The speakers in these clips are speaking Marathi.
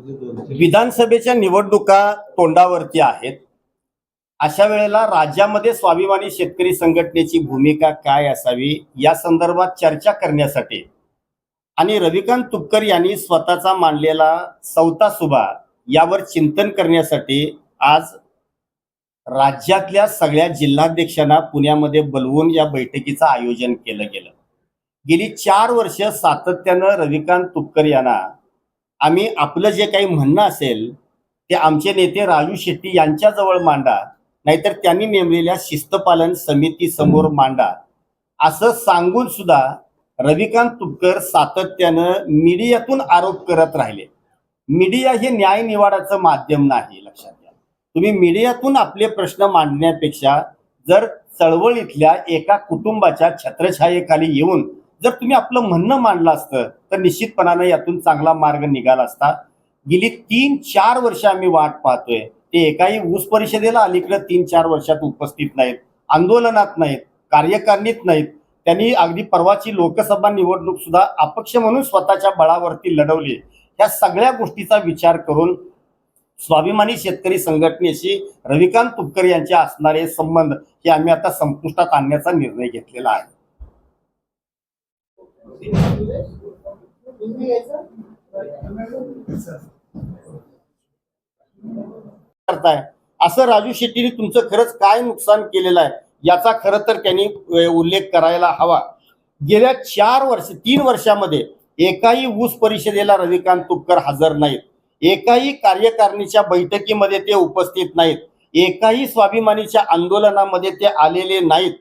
विधानसभेच्या निवडणुका तोंडावरती आहेत. अशा वेळेला राज्यामध्ये स्वाभिमानी शेतकरी संघटनेची भूमिका काय असावी या संदर्भात चर्चा करण्यासाठी आणि रविकांत तुपकर यांनी स्वतःचा मांडलेला चौथा सुभा यावर चिंतन करण्यासाठी आज राज्यातल्या सगळ्या जिल्हाध्यक्षांना पुण्यामध्ये बोलवून या बैठकीचं आयोजन केलं गेलं. गेली 4 वर्ष सातत्यानं रविकांत तुपकर यांना आम्ही आपलं जे काही म्हणणं असेल ते आमचे नेते राजू शेट्टी यांच्याजवळ मांडा, नाहीतर त्यांनी नेमलेल्या शिस्तपालन समिती समोर मांडा असं सांगून सुद्धा रविकांत तुपकर सातत्यानं मीडियातून आरोप करत राहिले. मीडिया हे न्याय निवाडाचं माध्यम नाही, लक्षात घ्या. तुम्ही मीडियातून आपले प्रश्न मांडण्यापेक्षा जर चळवळीतल्या एका कुटुंबाच्या छत्रछायेखाली येऊन जर तुम्ही आपलं म्हणणं मांडलं असतं तर निश्चितपणाने यातून चांगला मार्ग निघाला असता. गेली 3-4 वर्ष आम्ही वाट पाहतोय. ते एकाही ऊस परिषदेला अलीकडे 3-4 वर्षात उपस्थित नाहीत, आंदोलनात नाहीत, कार्यकारिणीत नाहीत. त्यांनी अगदी परवाची लोकसभा निवडणूक सुद्धा अपक्ष म्हणून स्वतःच्या बळावरती लढवली. ह्या सगळ्या गोष्टीचा विचार करून स्वाभिमानी शेतकरी संघटनेशी रविकांत तुपकर यांचे असणारे संबंध हे आम्ही आता संपुष्टात आणण्याचा निर्णय घेतलेला आहे. असं राजू शेट्टीने तुमचं खरंच काय नुकसान केलेलं आहे याचा खरं तर त्यांनी उल्लेख करायला हवा. गेल्या 3 वर्षामध्ये एकाही ऊस परिषदेला रविकांत तुपकर हजर नाहीत, एकाही कार्यकारिणीच्या बैठकीमध्ये ते उपस्थित नाहीत, एकाही स्वाभिमानीच्या आंदोलनामध्ये ते आलेले नाहीत.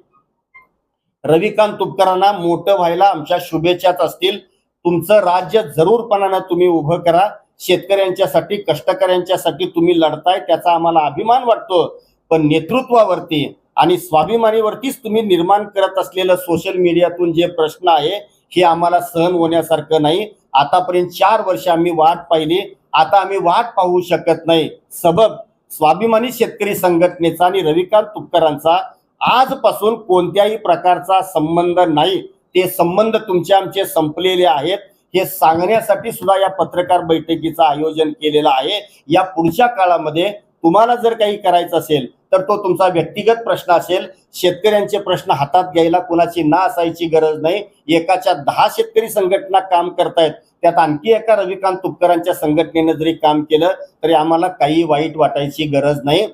रविकांत तुपकरांना मोठं व्हायला आमच्या शुभेच्छाच असतील. तुमचं राज्य जरूरपणानं तुम्ही उभं करा. शेतकऱ्यांच्यासाठी, कष्टकऱ्यांच्यासाठी तुम्ही लढताय त्याचा आम्हाला अभिमान वाटतो. पण नेतृत्वावरती आणि स्वाभिमानीवरतीच तुम्ही निर्माण करत असलेलं सोशल मीडियातून जे प्रश्न आहे हे आम्हाला सहन होण्यासारखं नाही. आतापर्यंत 4 वर्ष आम्ही वाट पाहिली, आता आम्ही वाट पाहू शकत नाही. सबब स्वाभिमानी शेतकरी संघटनेचा आणि रविकांत तुपकरांचा आजपासून कोणत्याही प्रकारचा संबंध नाही. ते संबंध तुमचे आमचे संपलेले आहेत हे सांगण्यासाठी सुद्धा या पत्रकार बैठकीचं आयोजन केलेलं आहे. या पुढच्या काळामध्ये तुम्हाला जर काही करायचं असेल तर तो तुमचा व्यक्तिगत प्रश्न असेल. शेतकऱ्यांचे प्रश्न हातात घ्यायला कोणाची ना असायची गरज नाही. एकाच्या 10 शेतकरी संघटना काम करतायत, त्यात आणखी एका रविकांत तुपकरांच्या संघटनेनं जरी काम केलं तरी आम्हाला काही वाईट वाटायची गरज नाही.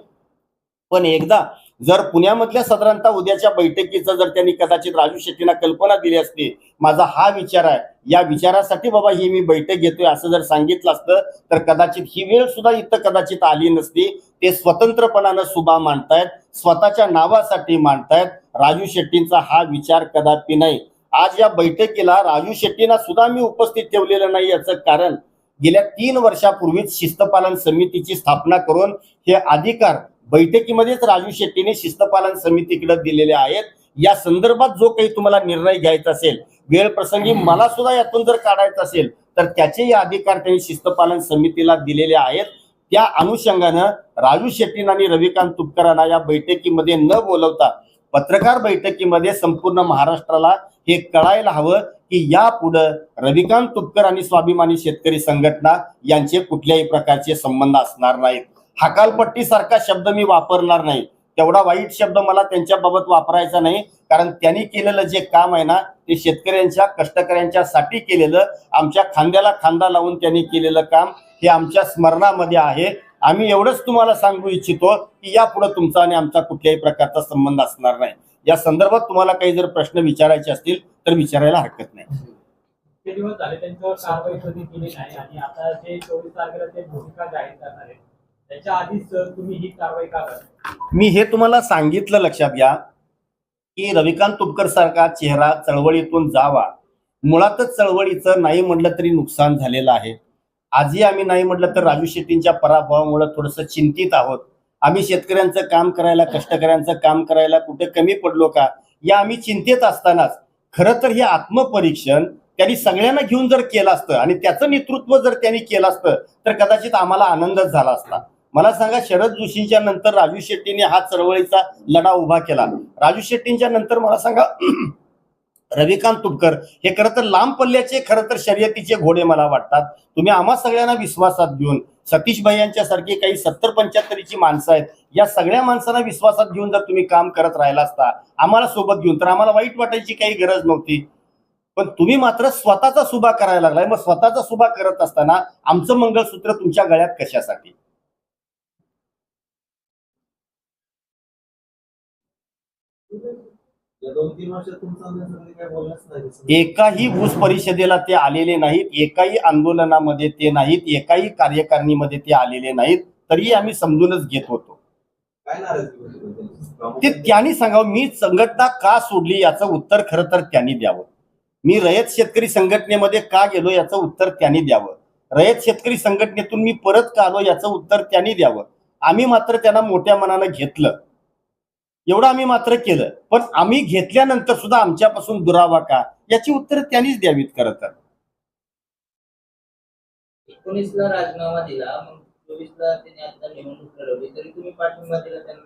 पण एकदा जर पुण्यामधल्या साधारणतः उद्याच्या बैठकीचं जर त्यांनी कदाचित राजू शेट्टींना कल्पना दिली असती, माझा हा विचार आहे, या विचारासाठी बाबा ही मी बैठक घेतोय असं जर सांगितलं असतं तर कदाचित ही वेळ सुद्धा इथं कदाचित आली नसती. ते स्वतंत्रपणानं सुभा मांडतायत, स्वतःच्या नावासाठी मांडतायत. राजू शेट्टींचा हा विचार कदापि नाही. आज या बैठकीला राजू शेट्टींना सुद्धा मी उपस्थित ठेवलेलं नाही. याचं कारण गेल्या 3 वर्षापूर्वीच शिस्तपालन समितीची स्थापना करून हे अधिकार बैठकीमध्येच राजू शेट्टीने शिस्तपालन समितीकडे दिलेले आहेत. या संदर्भात जो काही तुम्हाला निर्णय घ्यायचा असेल, वेळ प्रसंगी मला सुद्धा यातून जर काढायचं असेल तर त्याचेही अधिकार त्यांनी शिस्तपालन समितीला दिलेले आहेत. त्या अनुषंगानं राजू शेट्टींना आणि रविकांत तुपकरांना या बैठकीमध्ये न बोलवता पत्रकार बैठकीमध्ये संपूर्ण महाराष्ट्राला हे कळायला हवं की यापुढे रविकांत तुपकर आणि स्वाभिमानी शेतकरी संघटना यांचे कुठल्याही प्रकारचे संबंध असणार नाहीत. हकालपट्टी सारखा शब्द मी वापरणार नाही, तेवढा वाईट शब्द मला त्यांच्याबाबत वापरायचा नाही. कारण त्यांनी केलेलं जे काम आहे ना ते शेतकऱ्यांच्या, कष्टकऱ्यांच्यासाठी केलेलं, आमच्या खांद्याला खांदा लावून त्यांनी केलेलं काम हे आमच्या स्मरणामध्ये आहे. आम्ही एवढंच तुम्हाला सांगू इच्छितो की यापुढे तुमचा आणि आमचा कुठल्याही प्रकारचा संबंध असणार नाही. या संदर्भात तुम्हाला काही जर प्रश्न विचारायचे असतील तर विचारायला हरकत नाही. दिवस झाले त्यांच्यावर कारवाई कधी केली नाही आणि आता जे 24 तारखेला ते भूमिका जाहीर करणार आहेत त्याच्या आधीच तुम्ही ही कारवाई का करता? मी हे तुम्हाला सांगितलं, लक्षात घ्या की रविकांत तुपकर सारखा चेहरा चळवळीतून जावा. मुळातच चळवळीचं नाही म्हटलं तरी नुकसान झालेलं आहे. आजही आम्ही नाही म्हटलं तर राजू शेट्टींच्या पराभवामुळे थोडंसं चिंतित आहोत. आम्ही शेतकऱ्यांचं काम करायला, कष्टकऱ्यांचं काम करायला कुठे कमी पडलो का या आम्ही चिंतेत असतानाच खरं तर हे आत्मपरीक्षण त्यांनी सगळ्यांना घेऊन जर केलं असतं आणि त्याचं नेतृत्व जर त्यांनी केलं असतं तर कदाचित आम्हाला आनंदच झाला असता. मला सांगा, शरद जोशींच्या नंतर राजू शेट्टीने हा चळवळीचा लढा उभा केला. राजू शेट्टींच्या नंतर मला सांगा रविकांत तुपकर हे खरं तर लांब पल्ल्याचे खरं तर शर्यतीचे घोडे मला वाटतात. तुम्ही आम्हा सगळ्यांना विश्वासात घेऊन सतीश भाई यांच्यासारखी काही 70-75ची माणसं आहेत, या सगळ्या माणसांना विश्वासात घेऊन जर तुम्ही काम करत राहिला असता आम्हाला सोबत घेऊन, तर आम्हाला वाईट वाटायची काही गरज नव्हती. पण तुम्ही मात्र स्वतःचा सुभा करायला लागलाय. मग स्वतःचा सुभा करत असताना आमचं मंगळसूत्र तुमच्या गळ्यात कशासाठी? या 2-3 वर्षात तुमचं त्यांच्यामध्ये काय बोलणंच नाही. एकाही ऊस परिषदेला ते आलेले नाहीत, एकाही आंदोलनामध्ये ते नाहीत, एकाही कार्यकारिणीमध्ये ते आलेले नाहीत, तरी आम्ही समजूनच घेत होतो. काय नाराजगी होती त्यांची? ते त्यांनी सांगावं. मी संघटना का सोडली याचं उत्तर खरं तर त्यांनी द्यावं. मी रयत शेतकरी संघटनेमध्ये का गेलो याचं उत्तर त्यांनी द्यावं. रयत शेतकरी संघटनेतून मी परत का आलो याचं उत्तर त्यांनी द्यावं. आम्ही मात्र त्यांना मोठ्या मनानं घेतलं, एवढं आम्ही मात्र केलं. पण आम्ही घेतल्यानंतर सुद्धा आमच्यापासून दुरावा का याची उत्तर त्यांनीच द्यावीत. खरं तर 19ला राजीनामा दिला, मग 24ला त्यांनी आता निवडणूक लढवली, तरी तुम्ही पाठिंबा दिला त्यांना.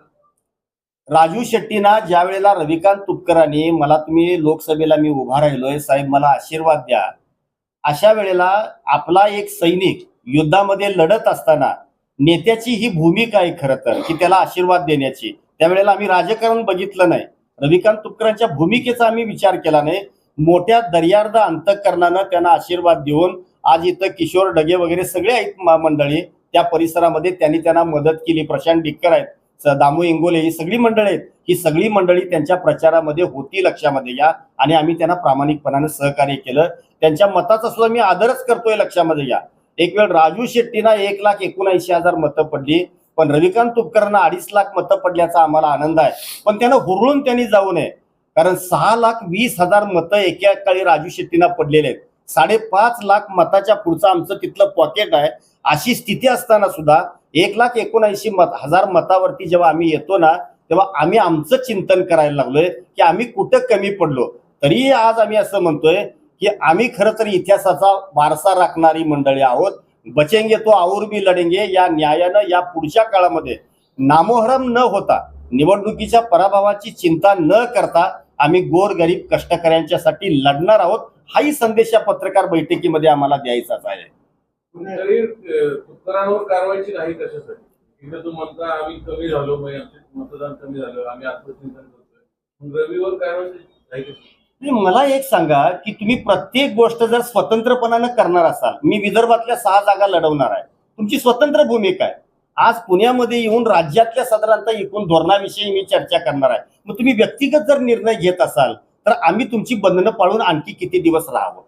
राजू शेट्टीना ज्या वेळेला रविकांत तुपकरांनी मला, तुम्ही लोकसभेला मी उभा राहिलोय साहेब मला आशीर्वाद द्या, अशा वेळेला आपला एक सैनिक युद्धामध्ये लढत असताना नेत्याची ही भूमिका आहे खरं तर की त्याला आशीर्वाद देण्याची. त्यावेळेला आम्ही राजकारण बघितलं नाही, रविकांत तुपकरांच्या भूमिकेचा आम्ही विचार केला नाही. मोठ्या दर्यार्ध अंतःकरणानं त्यांना आशीर्वाद देऊन आज इथं किशोर डगे वगैरे सगळे आहेत मंडळी त्या परिसरामध्ये, त्यांना मदत केली. प्रशांत डिक्कर आहेत, दामू इंगोले, ही सगळी मंडळी आहेत. ही सगळी मंडळी त्यांच्या प्रचारामध्ये होती, लक्षामध्ये घ्या. आणि आम्ही त्यांना प्रामाणिकपणाने सहकार्य केलं. त्यांच्या मताचा सुद्धा मी आदरच करतोय, लक्षामध्ये घ्या. एक वेळ राजू शेट्टीना 1,79,000 मतं पडली, पण रविकांत तुपकरांना 2.5 लाख मतं पडल्याचा आम्हाला आनंद आहे. पण त्यानं हुरळून त्यांनी जाऊ नये, कारण 6,20,000 मतं एका काळी राजू शेट्टीना पडलेले आहेत. 5.5 लाख मताच्या पुढचं आमचं तिथलं पॉकेट आहे. अशी स्थिती असताना सुद्धा 1,79,000 मतावरती जेव्हा आम्ही येतो ना, तेव्हा आम्ही आमचं चिंतन करायला लागलोय की आम्ही कुठं कमी पडलो. तरी आज आम्ही असं म्हणतोय की आम्ही खरं तर इतिहासाचा वारसा राखणारी मंडळी आहोत. बचेंगे तो और भी लढेंगे या न्यायानं या पुढच्या काळामध्ये नामोहरम न होता, निवडणुकीच्या पराभवाची चिंता न करता आम्ही गोरगरीब कष्टकऱ्यांच्यासाठी लढणार आहोत. हाही संदेश या पत्रकार बैठकीमध्ये आम्हाला द्यायचाच आहे. तरी तुपकरांवर कारवाईची नाही कशासाठी? इथे तू म्हणता आम्ही कमी झालो, म्हणजे आमचे मतदान कमी झालं, आम्ही आत्मचिंतन करतोय. रविवर कारवाई नाही कशासाठी? मला एक सांगा की तुम्ही प्रत्येक गोष्ट जर स्वतंत्रपणानं करणार असाल, मी विदर्भातल्या 6 जागा लढवणार आहे, तुमची स्वतंत्र भूमिका आहे. आज पुण्यामध्ये येऊन राज्यातल्या साधारणतः एकूण धोरणाविषयी मी चर्चा करणार आहे. मग तुम्ही व्यक्तिगत जर निर्णय घेत असाल तर आम्ही तुमची बंधनं पाळून आणखी किती दिवस राहावं?